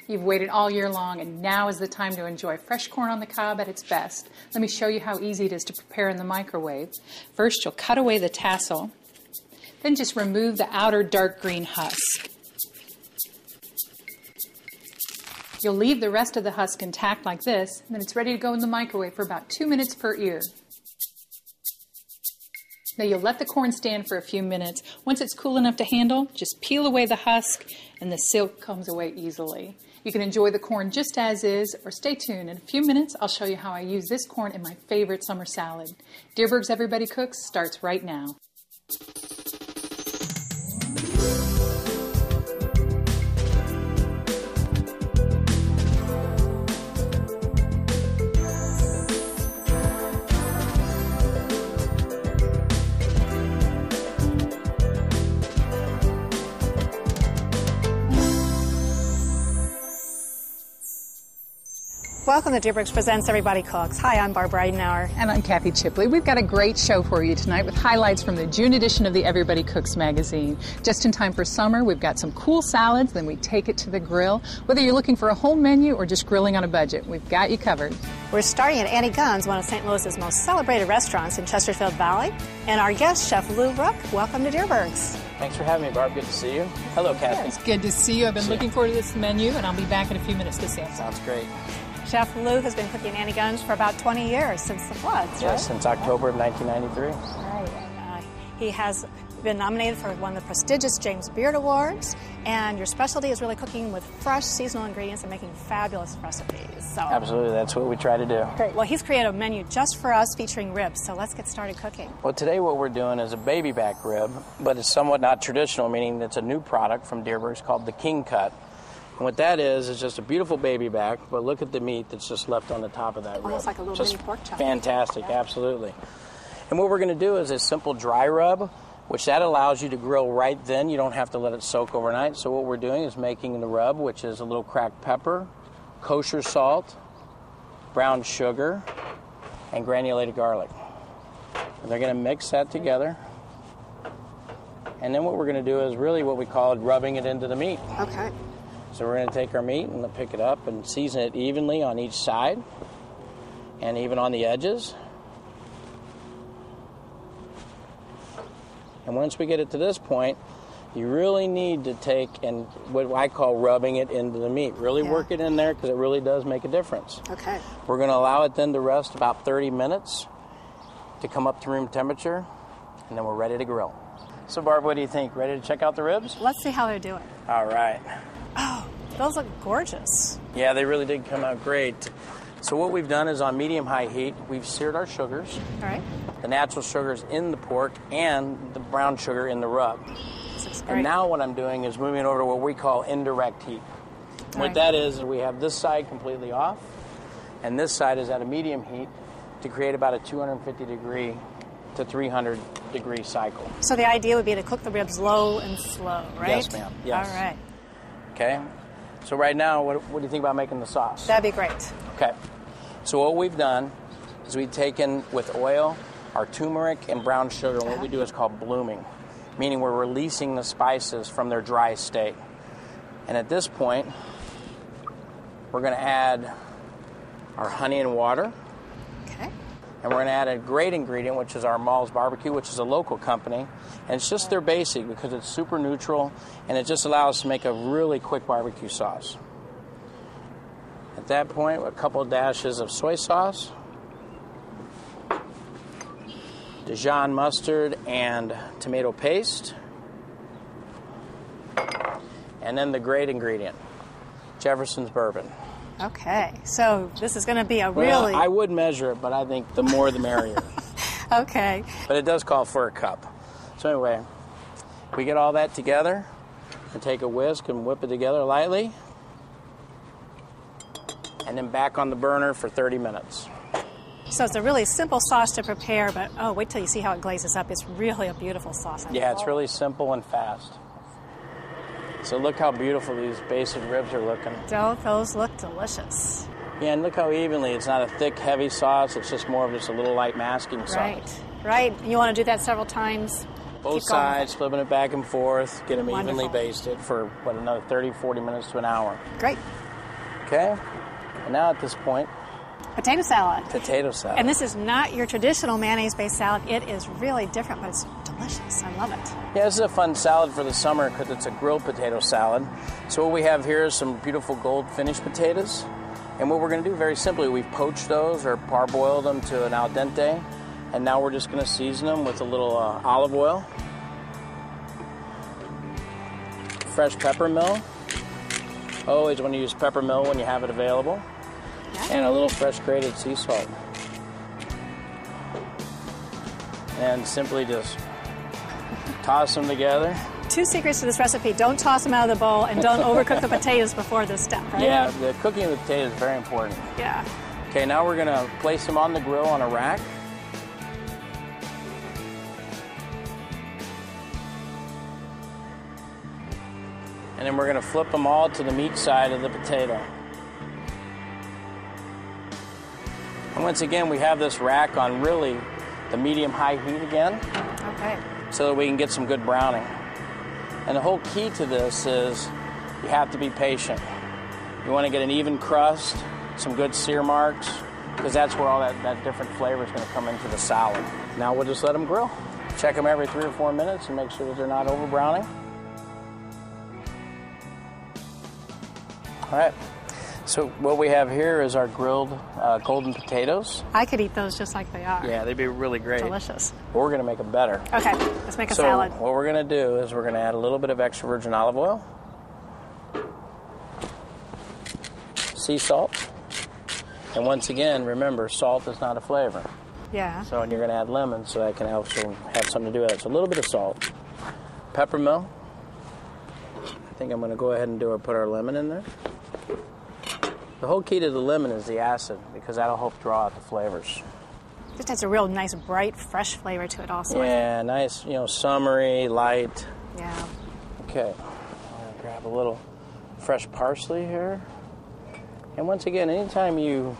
You've waited all year long, and now is the time to enjoy fresh corn on the cob at its best. Let me show you how easy it is to prepare in the microwave. First, you'll cut away the tassel. Then just remove the outer dark green husk. You'll leave the rest of the husk intact like this, and then it's ready to go in the microwave for about 2 minutes per ear. Now you'll let the corn stand for a few minutes. Once it's cool enough to handle, just peel away the husk and the silk comes away easily. You can enjoy the corn just as is, or stay tuned. In a few minutes, I'll show you how I use this corn in my favorite summer salad. Dierbergs Everybody Cooks starts right now. Welcome to Dierbergs Presents Everybody Cooks. Hi, I'm Barbara Eidenauer. And I'm Cathy Chipley. We've got a great show for you tonight with highlights from the June edition of the Everybody Cooks magazine. Just in time for summer, we've got some cool salads, then we take it to the grill. Whether you're looking for a home menu or just grilling on a budget, we've got you covered. We're starting at Annie Gunn's, one of St. Louis's most celebrated restaurants in Chesterfield Valley. And our guest, Chef Lou Rook, welcome to Dierbergs. Thanks for having me, Barb. Good to see you. Hello, Cathy. It's good to see you. I've been looking forward to this menu, and I'll be back in a few minutes to sample. Sounds great. Chef Lou has been cooking Annie Gunn's for about 20 years, since the floods, right? Yes, since October of 1993. Right, and he has been nominated for one of the prestigious James Beard Awards, and your specialty is really cooking with fresh seasonal ingredients and making fabulous recipes. So, absolutely, that's what we try to do. Great. Well, he's created a menu just for us featuring ribs, so let's get started cooking. Well, today what we're doing is a baby back rib, but it's somewhat not traditional, meaning it's a new product from Dierbergs called the King Cut. And what that is just a beautiful baby back, but look at the meat that's just left on the top of that rib. Almost like a little just mini pork chop. Fantastic, yeah. Absolutely. And what we're going to do is a simple dry rub, which that allows you to grill right then. You don't have to let it soak overnight. So what we're doing is making the rub, which is a little cracked pepper, kosher salt, brown sugar, and granulated garlic. And they're going to mix that together. And then what we're going to do is really what we call rubbing it into the meat. Okay. So we're going to take our meat and pick it up and season it evenly on each side and even on the edges. And once we get it to this point, you really need to take and what I call rubbing it into the meat. Really work it in there because it really does make a difference. Okay. We're going to allow it then to rest about 30 minutes to come up to room temperature, and then we're ready to grill. So Barb, what do you think? Ready to check out the ribs? Let's see how they're doing. All right. Oh, those look gorgeous. Yeah, they really did come out great. So what we've done is on medium-high heat, we've seared our sugars. All right. The natural sugars in the pork and the brown sugar in the rub. This looks great. And now what I'm doing is moving it over to what we call indirect heat. What that is we have this side completely off, and this side is at a medium heat to create about a 250 degree to 300 degree cycle. So the idea would be to cook the ribs low and slow, right? Yes, ma'am. Yes. All right. Okay. So right now, what do you think about making the sauce? That'd be great. Okay. So what we've done is we've taken with oil our turmeric and brown sugar, and what we do is called blooming, meaning we're releasing the spices from their dry state. And at this point, we're going to add our honey and water. Okay. And we're going to add a great ingredient, which is our Mall's Barbecue, which is a local company. And it's just their basic because it's super neutral, and it just allows us to make a really quick barbecue sauce. At that point, a couple of dashes of soy sauce, Dijon mustard and tomato paste, and then the great ingredient, Jefferson's Bourbon. Okay, so this is going to be a really... Well, I would measure it, but I think the more the merrier. Okay. But it does call for a cup. So anyway, we get all that together and take a whisk and whip it together lightly, and then back on the burner for 30 minutes. So it's a really simple sauce to prepare, but oh, wait till you see how it glazes up. It's really a beautiful sauce. Yeah, it's really simple and fast. So look how beautiful these basic ribs are looking. Don't those look delicious? Yeah, and look how evenly. It's not a thick, heavy sauce. It's just more of just a little light masking sauce. Right, right. You want to do that several times? Both sides, flipping it back and forth, get them Wonderful. evenly basted for, another 30, 40 minutes to an hour. Great. Okay, and now at this point, Potato salad. potato salad. And this is not your traditional mayonnaise-based salad. It is really different, but it's delicious. I love it. Yeah, this is a fun salad for the summer because it's a grilled potato salad. So what we have here is some beautiful gold finished potatoes. And what we're going to do very simply, we've poached those or parboiled them to an al dente. And now we're just going to season them with a little olive oil, fresh peppermill. Always want to use peppermill when you have it available. And a little fresh grated sea salt. And simply just toss them together. 2 secrets to this recipe. Don't toss them out of the bowl and don't overcook the potatoes before this step, right? Yeah, the cooking of the potatoes is very important. Yeah. Okay, now we're going to place them on the grill on a rack. And then we're going to flip them all to the meat side of the potato. And once again, we have this rack on really the medium-high heat again. Okay. So that we can get some good browning. And the whole key to this is you have to be patient. You want to get an even crust, some good sear marks, because that's where all that different flavor is going to come into the salad. Now we'll just let them grill. Check them every 3 or 4 minutes and make sure that they're not over browning. All right, so what we have here is our grilled golden potatoes. I could eat those just like they are. Yeah, they'd be really great. Delicious. But we're going to make them better. Okay, let's make a salad. So what we're going to do is we're going to add a little bit of extra virgin olive oil, sea salt, and once again, remember, salt is not a flavor. Yeah. So and you're going to add lemon so that can also have something to do with it. So a little bit of salt, peppermill. I think I'm going to go ahead and put our lemon in there. The whole key to the lemon is the acid because that'll help draw out the flavors. Just has a real nice, bright, fresh flavor to it also. Yeah, nice, summery, light. Yeah. Okay, I'm going to grab a little fresh parsley here. And once again, anytime you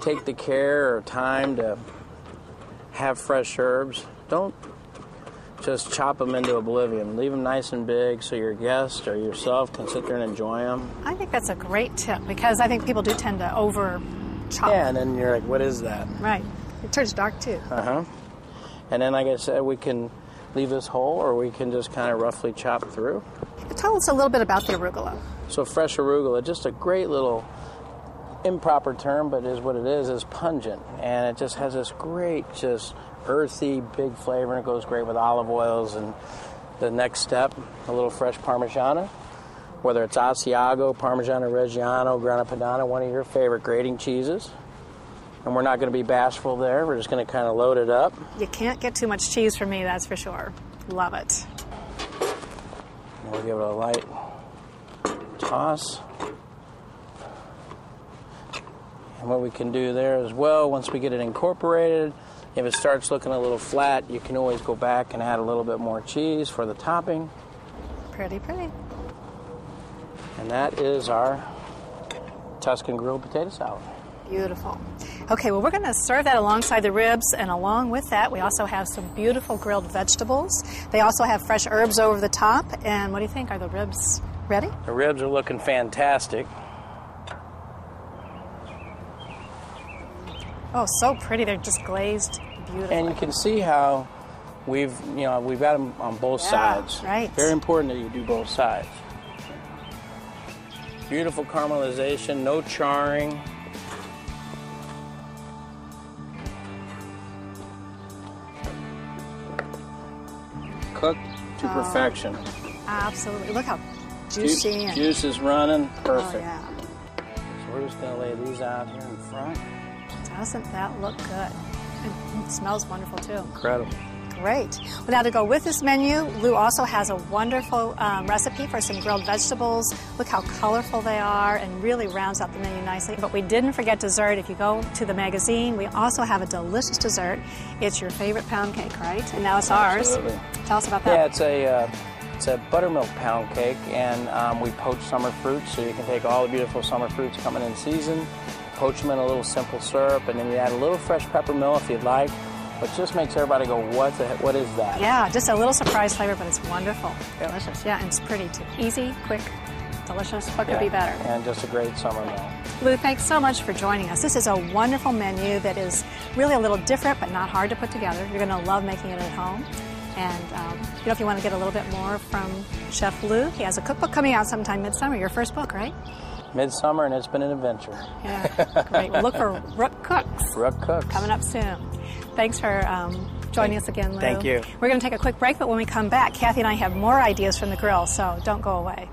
take the care or time to have fresh herbs, don't just chop them into oblivion. Leave them nice and big so your guest or yourself can sit there and enjoy them. I think that's a great tip because I think people do tend to over chop. Yeah, and then you're like, what is that? Right. It turns dark too. Uh-huh. And then, like I said, we can leave this whole or we can just kind of roughly chop through. Tell us a little bit about the arugula. So fresh arugula, just a great little improper term, but is what it is pungent. And it just has this great, just earthy, big flavor, and it goes great with olive oils. And the next step, a little fresh Parmigiana, whether it's Asiago, Parmigiano Reggiano, Grana Padano, one of your favorite grating cheeses. And we're not going to be bashful there. We're just going to kind of load it up. You can't get too much cheese from me, that's for sure. Love it. And we'll give it a light toss. And what we can do there as well, once we get it incorporated, if it starts looking a little flat, you can always go back and add a little bit more cheese for the topping. Pretty, pretty. And that is our Tuscan grilled potato salad. Beautiful. Okay, well, we're going to serve that alongside the ribs, and along with that, we also have some beautiful grilled vegetables. They also have fresh herbs over the top. And what do you think? Are the ribs ready? The ribs are looking fantastic. Oh, so pretty. They're just glazed beautifully. And you can see how we've got them on both sides. Right. Very important that you do both sides. Beautiful caramelization, no charring. Cooked to perfection. Absolutely. Look how juicy. Juice is running. Perfect. Oh, yeah. So we're just going to lay these out here in front. Doesn't that look good? And it smells wonderful, too. Incredible. Great. Well, now to go with this menu, Lou also has a wonderful recipe for some grilled vegetables. Look how colorful they are and really rounds out the menu nicely. But we didn't forget dessert. If you go to the magazine, we also have a delicious dessert. It's your favorite pound cake, right? And now it's Absolutely. ours. Tell us about that. Yeah, it's a buttermilk pound cake, and we poach summer fruits, so you can take all the beautiful summer fruits coming in season, poach them in a little simple syrup, and then you add a little fresh peppermill if you'd like. But just makes everybody go, what is that? Yeah, just a little surprise flavor, but it's wonderful. Delicious. Yeah, and it's pretty too. Easy, quick, delicious. What could be better? And just a great summer meal. Lou, thanks so much for joining us. This is a wonderful menu that is really a little different but not hard to put together. You're going to love making it at home. And if you want to get a little bit more from Chef Lou, he has a cookbook coming out sometime midsummer. Your first book, right? Midsummer, and it's been an adventure. Yeah, great. Well, look for Rook Cooks. Rook Cooks. Coming up soon. Thanks for joining us again, Lou. Thank you. We're going to take a quick break, but when we come back, Cathy and I have more ideas from the grill, so don't go away.